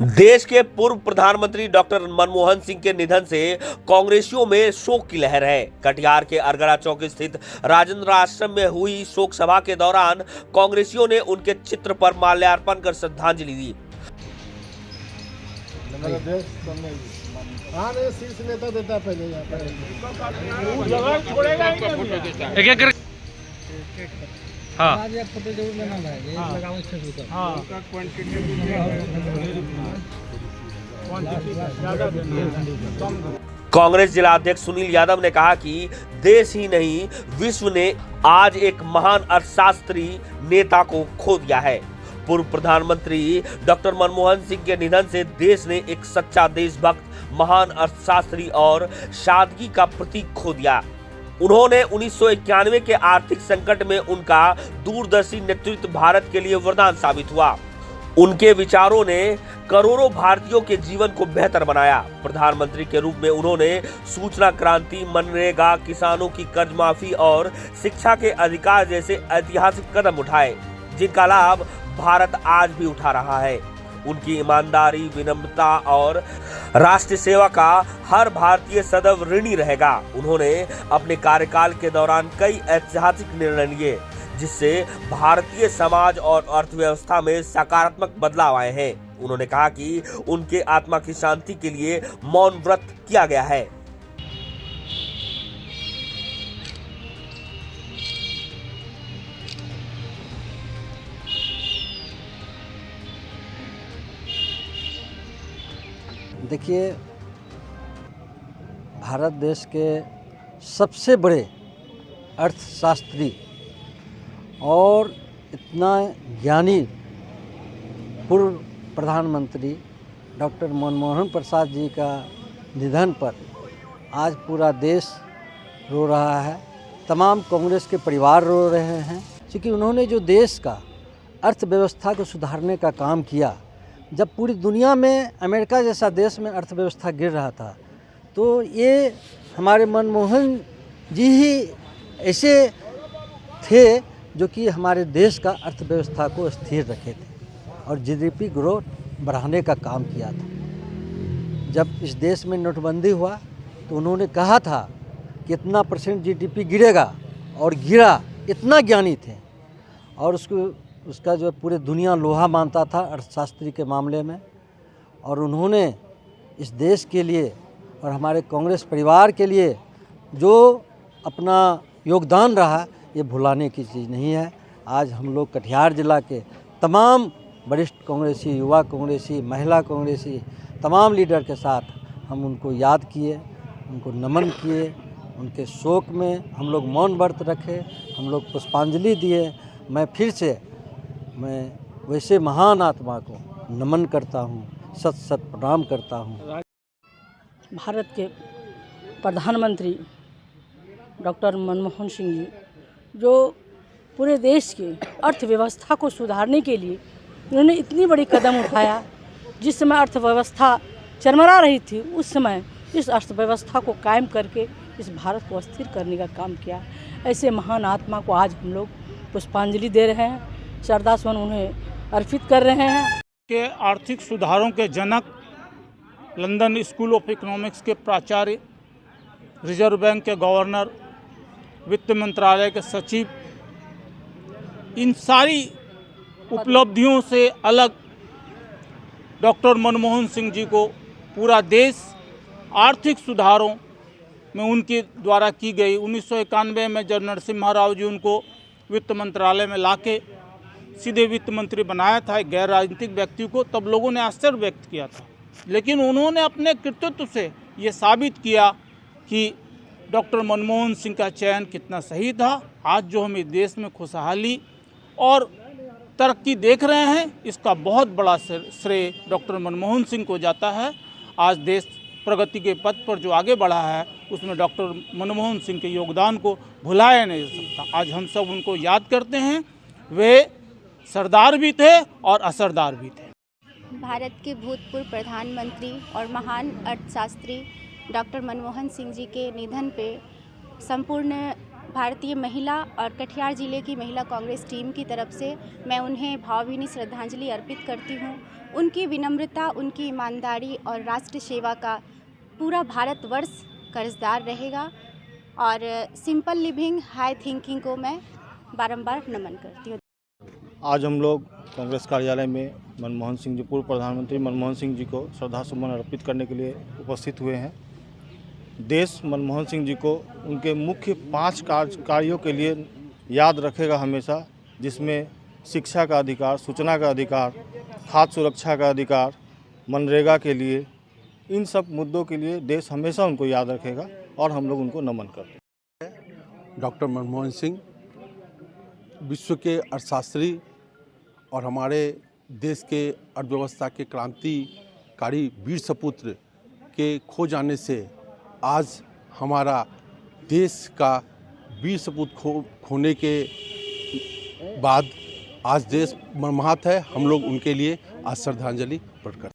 देश के पूर्व प्रधानमंत्री डॉक्टर मनमोहन सिंह के निधन से कांग्रेसियों में शोक की लहर है। कटिहार के अरगड़ा चौक स्थित राजेंद्र आश्रम में हुई शोक सभा के दौरान कांग्रेसियों ने उनके चित्र पर माल्यार्पण कर श्रद्धांजलि दी। शीर्ष नेता देता पहले फोटो जरूर लेना है। कांग्रेस जिला अध्यक्ष सुनील यादव ने कहा कि देश ही नहीं विश्व ने आज एक महान अर्थशास्त्री नेता को खो दिया है। पूर्व प्रधानमंत्री डॉक्टर मनमोहन सिंह के निधन से देश ने एक सच्चा देशभक्त, महान अर्थशास्त्री और सादगी का प्रतीक खो दिया। उन्होंने 1991 के आर्थिक संकट में उनका दूरदर्शी नेतृत्व भारत के लिए वरदान साबित हुआ। उनके विचारों ने करोड़ों भारतीयों के जीवन को बेहतर बनाया। प्रधानमंत्री के रूप में उन्होंने सूचना क्रांति, मनरेगा, किसानों की कर्ज माफी और शिक्षा के अधिकार जैसे ऐतिहासिक कदम उठाए, जिनका लाभ भारत आज भी उठा रहा है। उनकी ईमानदारी, विनम्रता और राष्ट्र सेवा का हर भारतीय सदैव ऋणी रहेगा। उन्होंने अपने कार्यकाल के दौरान कई ऐतिहासिक निर्णय लिए, जिससे भारतीय समाज और अर्थव्यवस्था में सकारात्मक बदलाव आए हैं। उन्होंने कहा कि उनके आत्मा की शांति के लिए मौन व्रत किया गया है। देखिए, भारत देश के सबसे बड़े अर्थशास्त्री और इतना ज्ञानी पूर्व प्रधानमंत्री डॉक्टर मनमोहन प्रसाद जी का निधन पर आज पूरा देश रो रहा है। तमाम कांग्रेस के परिवार रो रहे हैं, क्योंकि उन्होंने जो देश का अर्थव्यवस्था को सुधारने का काम किया। जब पूरी दुनिया में अमेरिका जैसा देश में अर्थव्यवस्था गिर रहा था, तो ये हमारे मनमोहन जी ही ऐसे थे जो कि हमारे देश का अर्थव्यवस्था को स्थिर रखे थे और जीडीपी ग्रोथ बढ़ाने का काम किया था। जब इस देश में नोटबंदी हुआ तो उन्होंने कहा था कि इतना % जीडीपी गिरेगा, और गिरा। इतना ज्ञानी थे और उसका जो पूरे दुनिया लोहा मानता था अर्थशास्त्री के मामले में। और उन्होंने इस देश के लिए और हमारे कांग्रेस परिवार के लिए जो अपना योगदान रहा, ये भुलाने की चीज़ नहीं है। आज हम लोग कटिहार जिला के तमाम वरिष्ठ कांग्रेसी, युवा कांग्रेसी, महिला कांग्रेसी, तमाम लीडर के साथ हम उनको याद किए, उनको नमन किए। उनके शोक में हम लोग मौन व्रत रखे, हम लोग पुष्पांजलि दिए। मैं फिर से वैसे महान आत्मा को नमन करता हूँ, सत सत प्रणाम करता हूँ। भारत के प्रधानमंत्री डॉक्टर मनमोहन सिंह जी, जो पूरे देश के अर्थव्यवस्था को सुधारने के लिए उन्होंने इतनी बड़ी कदम उठाया। जिस समय अर्थव्यवस्था चरमरा रही थी, उस समय इस अर्थव्यवस्था को कायम करके इस भारत को अस्थिर करने का काम किया। ऐसे महान आत्मा को आज हम लोग पुष्पांजलि दे रहे हैं, श्रद्धासुमन उन्हें अर्पित कर रहे हैं। के आर्थिक सुधारों के जनक, लंदन स्कूल ऑफ इकोनॉमिक्स के प्राचार्य, रिजर्व बैंक के गवर्नर, वित्त मंत्रालय के सचिव, इन सारी उपलब्धियों से अलग डॉक्टर मनमोहन सिंह जी को पूरा देश आर्थिक सुधारों में उनके द्वारा की गई 1991 में जब नरसिम्हा राव जी उनको वित्त मंत्रालय में लाके सीधे वित्त मंत्री बनाया था, एक गैर राजनीतिक व्यक्ति को, तब लोगों ने आश्चर्य व्यक्त किया था। लेकिन उन्होंने अपने कृतित्व से ये साबित किया कि डॉक्टर मनमोहन सिंह का चयन कितना सही था। आज जो हम इस देश में खुशहाली और तरक्की देख रहे हैं, इसका बहुत बड़ा श्रेय डॉक्टर मनमोहन सिंह को जाता है। आज देश प्रगति के पथ पर जो आगे बढ़ा है, उसमें डॉक्टर मनमोहन सिंह के योगदान को भुलाया नहीं जा सकता। आज हम सब उनको याद करते हैं। वे सरदार भी थे और असरदार भी थे। भारत के भूतपूर्व प्रधानमंत्री और महान अर्थशास्त्री डॉक्टर मनमोहन सिंह जी के निधन पे संपूर्ण भारतीय महिला और कटिहार जिले की महिला कांग्रेस टीम की तरफ से मैं उन्हें भावभीनी श्रद्धांजलि अर्पित करती हूँ। उनकी विनम्रता, उनकी ईमानदारी और राष्ट्र सेवा का पूरा भारतवर्ष कर्जदार रहेगा और सिंपल लिविंग हाई थिंकिंग को मैं बारंबार नमन करती हूँ। आज हम लोग कांग्रेस कार्यालय में मनमोहन सिंह जी, पूर्व प्रधानमंत्री मनमोहन सिंह जी को श्रद्धासुमन अर्पित करने के लिए उपस्थित हुए हैं। देश मनमोहन सिंह जी को उनके मुख्य 5 कार्यों के लिए याद रखेगा हमेशा, जिसमें शिक्षा का अधिकार, सूचना का अधिकार, खाद्य सुरक्षा का अधिकार, मनरेगा के लिए, इन सब मुद्दों के लिए देश हमेशा उनको याद रखेगा और हम लोग उनको नमन करते हैं। डॉक्टर मनमोहन सिंह विश्व के अर्थशास्त्री और हमारे देश के अर्थव्यवस्था के क्रांतिकारी वीर सपूत्र के खो जाने से आज हमारा देश का वीर सपूत खोने के बाद आज देश मर्माहत है। हम लोग उनके लिए आज श्रद्धांजलि अर्पित करते हैं।